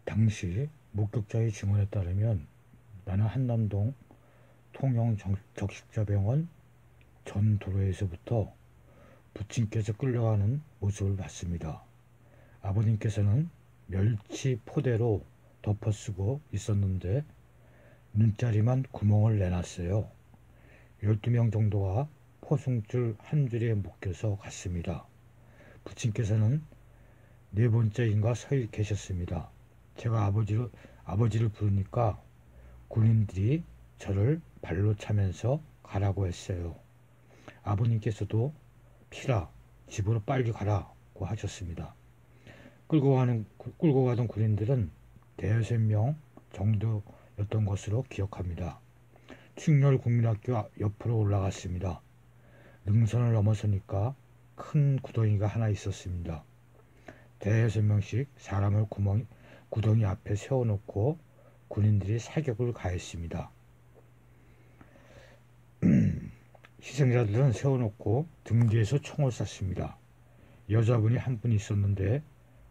당시 목격자의 증언에 따르면 나는 한남동 통영적십자병원 전 도로에서부터 부친께서 끌려가는 모습을 봤습니다. 아버님께서는 멸치 포대로 덮어쓰고 있었는데 눈자리만 구멍을 내놨어요. 12명 정도가 포승줄 한 줄에 묶여서 갔습니다. 부친께서는 네 번째인가 서 계셨습니다. 제가 아버지를 부르니까 군인들이 저를 발로 차면서 가라고 했어요. 아버님께서도 피라, 집으로 빨리 가라고 하셨습니다. 끌고 가던 군인들은 대여섯 명 정도였던 것으로 기억합니다. 충렬국민학교 옆으로 올라갔습니다. 능선을 넘어서니까 큰 구덩이가 하나 있었습니다. 대여섯 명씩 사람을 구덩이 앞에 세워놓고 군인들이 사격을 가했습니다. 희생자들은 세워놓고 등 뒤에서 총을 쐈습니다. 여자분이 한 분 있었는데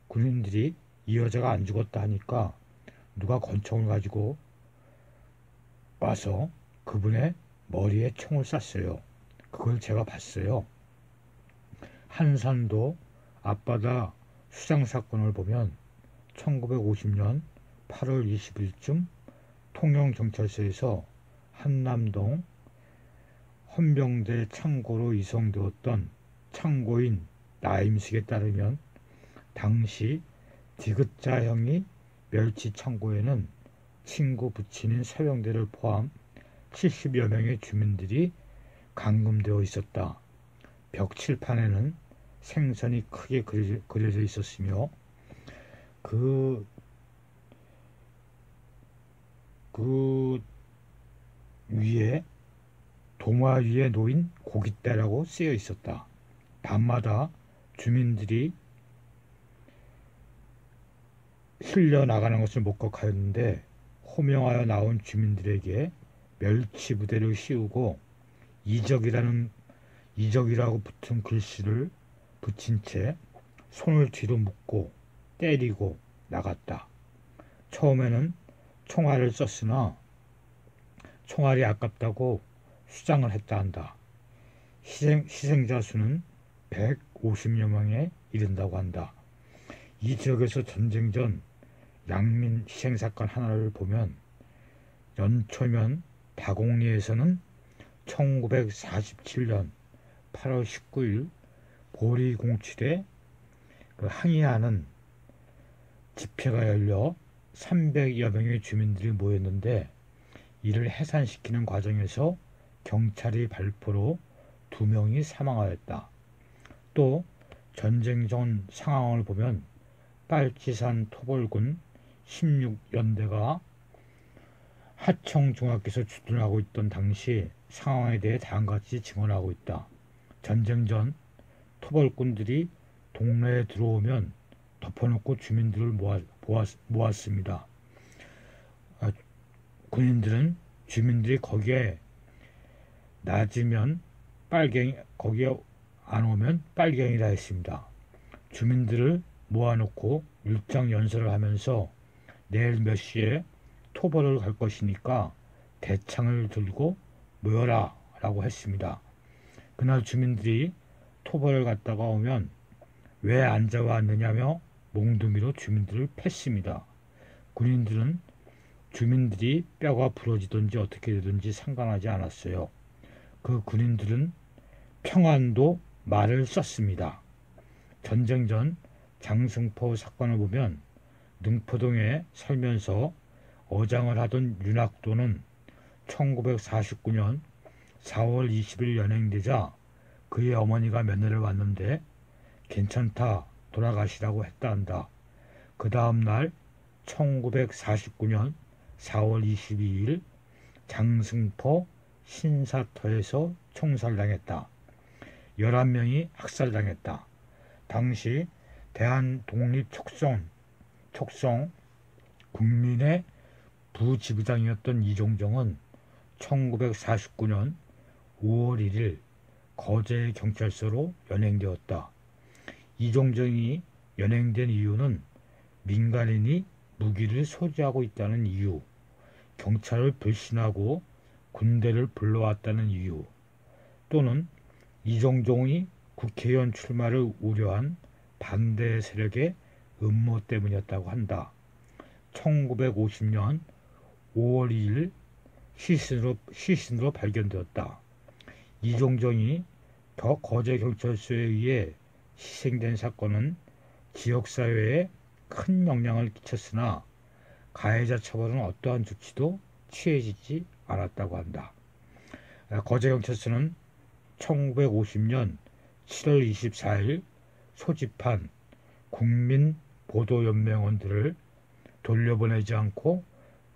군인들이 이 여자가 안 죽었다 하니까 누가 권총을 가지고 와서 그분의 머리에 총을 쐈어요. 그걸 제가 봤어요. 한산도 앞바다 수장사건을 보면 1950년 8월 20일쯤 통영경찰서에서 한남동 헌병대 창고로 이송되었던 창고인 나임식에 따르면 당시 디귿자형이 멸치 창고에는 친구 부친인 서병대를 포함 70여 명의 주민들이 감금되어 있었다. 벽 칠판에는 생선이 크게 그려져 있었으며 그 위에 도마 위에 놓인 고깃대라고 쓰여 있었다. 밤마다 주민들이 흘려 나가는 것을 목격하였는데 호명하여 나온 주민들에게 멸치 부대를 씌우고 이적이라고 붙은 글씨를 붙인 채 손을 뒤로 묶고 때리고 나갔다. 처음에는 총알을 썼으나 총알이 아깝다고 수장을 했다 한다. 희생자 수는 150여 명에 이른다고 한다. 이 지역에서 전쟁 전 양민 희생사건 하나를 보면 연초면 다곡리에서는 1947년 8월 19일 보리07에 항의하는 집회가 열려 300여 명의 주민들이 모였는데 이를 해산시키는 과정에서 경찰이 발포로 2명이 사망하였다. 또 전쟁 전 상황을 보면 빨치산 토벌군 16연대가 하청중학교에서 주둔하고 있던 당시 상황에 대해 다음같이 증언하고 있다. 전쟁 전 토벌꾼들이 동네에 들어오면 덮어놓고 주민들을 모았습니다. 군인들은 주민들이 거기에 낮으면 거기에 안 오면 빨갱이라 했습니다. 주민들을 모아놓고 일정 연설을 하면서 내일 몇 시에 토벌을 갈 것이니까 대창을 들고 모여라 라고 했습니다. 그날 주민들이 토벌을 갔다가 오면 왜 안 잡아왔느냐며 몽둥이로 주민들을 팼습니다. 군인들은 주민들이 뼈가 부러지든지 어떻게 되든지 상관하지 않았어요. 그 군인들은 평안도 말을 썼습니다. 전쟁 전 장승포 사건을 보면 능포동에 살면서 어장을 하던 윤학도는 1949년 4월 20일 연행되자 그의 어머니가 면회를 왔는데 괜찮다 돌아가시라고 했다 한다. 그 다음날 1949년 4월 22일 장승포 신사터에서 총살당했다. 11명이 학살당했다. 당시 대한독립촉성 국민의 부지부장이었던 이종정은 1949년 5월 1일 거제 경찰서로 연행되었다. 이종정이 연행된 이유는 민간인이 무기를 소지하고 있다는 이유, 경찰을 불신하고 군대를 불러왔다는 이유, 또는 이정종이 국회의원 출마를 우려한 반대 세력의 음모 때문이었다고 한다. 1950년 5월 2일 시신으로 발견되었다. 이종정이 거제경찰서에 의해 희생된 사건은 지역사회에 큰 영향을 끼쳤으나 가해자 처벌은 어떠한 조치도 취해지지 않았다고 한다. 거제경찰서는 1950년 7월 24일 소집한 국민보도연맹원들을 돌려보내지 않고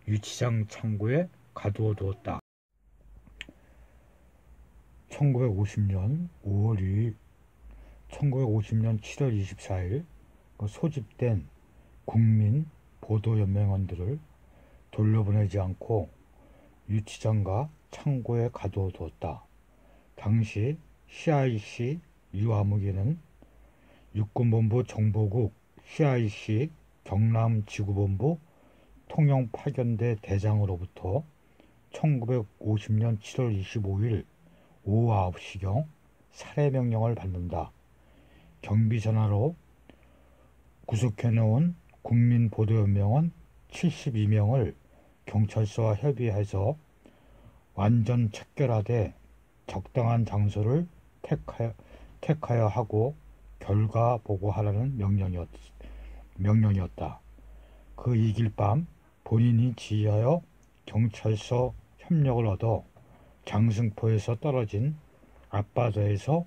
유치장 창고에 가두어두었다. 1950년 5월 2일, 1950년 7월 24일 소집된 국민보도연맹원들을 돌려보내지 않고 유치장과 창고에 가두어두었다. 당시 CIC 유아무개는 육군본부 정보국 CIC 경남지구본부 통영파견대 대장으로부터 1950년 7월 25일 오후 9시경 살해명령을 받는다. 경비전화로 구속해놓은 국민보도연맹원 72명을 경찰서와 협의해서 완전 척결하되 적당한 장소를 택하여 하고 결과 보고하라는 명령이었다. 그 이길 밤 본인이 지휘하여 경찰서 협력을 얻어 장승포에서 떨어진 앞바다에서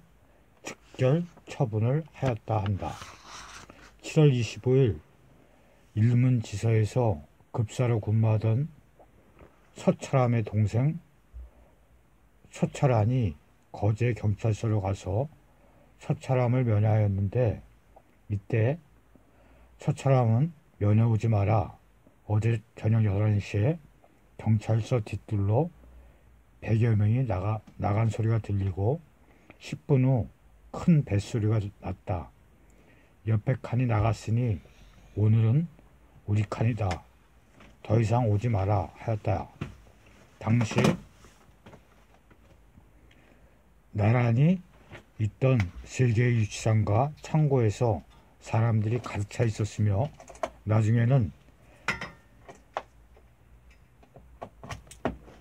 즉결 처분을 하였다 한다. 7월 25일 일문지서에서 급사로 근무하던 서철암의 동생 서철안이 거제경찰서로 가서 서철암을 면회하였는데 이때 서철암은 면회 오지 마라. 어제 저녁 11시에 경찰서 뒷뜰로 100여 명이 나간 소리가 들리고 10분 후 큰 뱃소리가 났다. 옆에 칸이 나갔으니 오늘은 우리 칸이다. 더 이상 오지 마라 하였다. 당시 나란히 있던 세 개의 유치장과 창고에서 사람들이 가득 차 있었으며 나중에는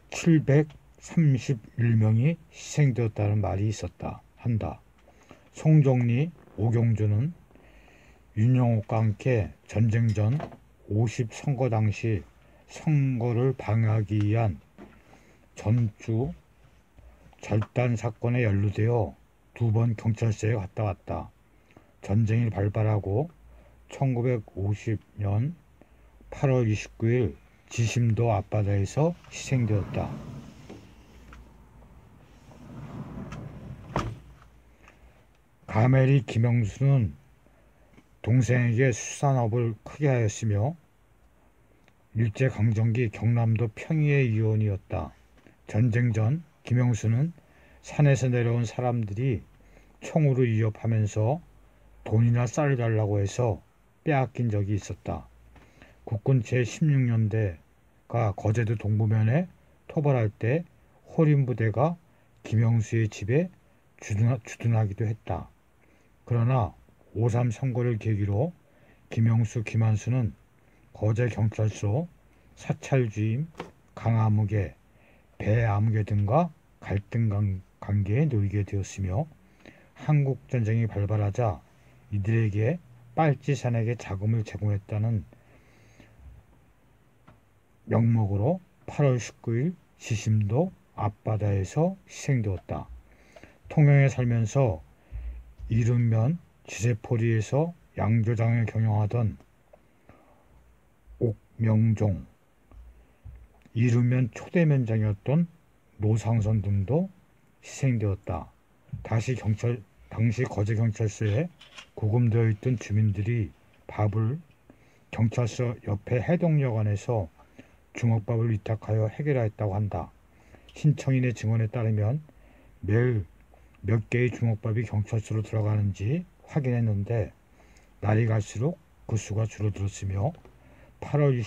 731명이 희생되었다는 말이 있었다 한다. 송정리, 오경주는 윤영옥과 함께 전쟁 전 50 선거 당시 선거를 방해하기 위한 전주 절단 사건에 연루되어 2번 경찰서에 갔다 왔다. 전쟁이 발발하고 1950년 8월 29일 지심도 앞바다에서 희생되었다. 가메리 김영수는 동생에게 수산업을 크게 하였으며 일제강점기 경남도 평의의 의원이었다. 전쟁 전 김영수는 산에서 내려온 사람들이 총으로 위협하면서 돈이나 쌀을 달라고 해서 빼앗긴 적이 있었다. 국군 제16년대가 거제도 동부면에 토벌할 때 호림부대가 김영수의 집에 주둔하기도 했다. 그러나 5.3 선거를 계기로 김영수, 김한수는 거제경찰서 사찰주임 강아무개, 배아무개 등과 갈등 관계에 놓이게 되었으며 한국전쟁이 발발하자 이들에게 빨치산에게 자금을 제공했다는 명목으로 8월 19일 지심도 앞바다에서 희생되었다. 통영에 살면서 이른면 지세포리에서 양조장을 경영하던 옥명종, 이른면 초대면장이었던 노상선 등도 희생되었다. 당시 거제경찰서에 구금되어 있던 주민들이 밥을 경찰서 옆에 해동여관에서 주먹밥을 위탁하여 해결하였다고 한다. 신청인의 증언에 따르면 매일 몇 개의 주먹밥이 경찰서로 들어가는지 확인했는데 날이 갈수록 그 수가 줄어들었으며 8월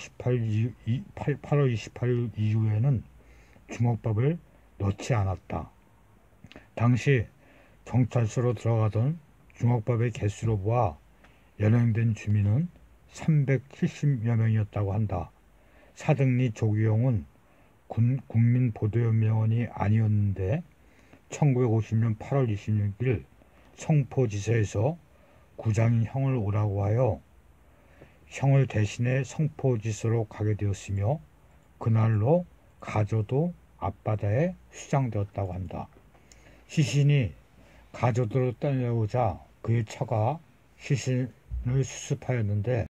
28일 이후에는 주먹밥을 넣지 않았다. 당시 경찰서로 들어가던 주먹밥의 개수로 보아 연행된 주민은 370여 명이었다고 한다. 사등리 조기용은 국민보도연맹원이 아니었는데 1950년 8월 26일 성포지서에서 구장인 형을 오라고 하여 형을 대신해 성포지서로 가게 되었으며 그날로 가조도 앞바다에 수장되었다고 한다. 시신이 가조도로 떠내려오자 그의 처가 시신을 수습하였는데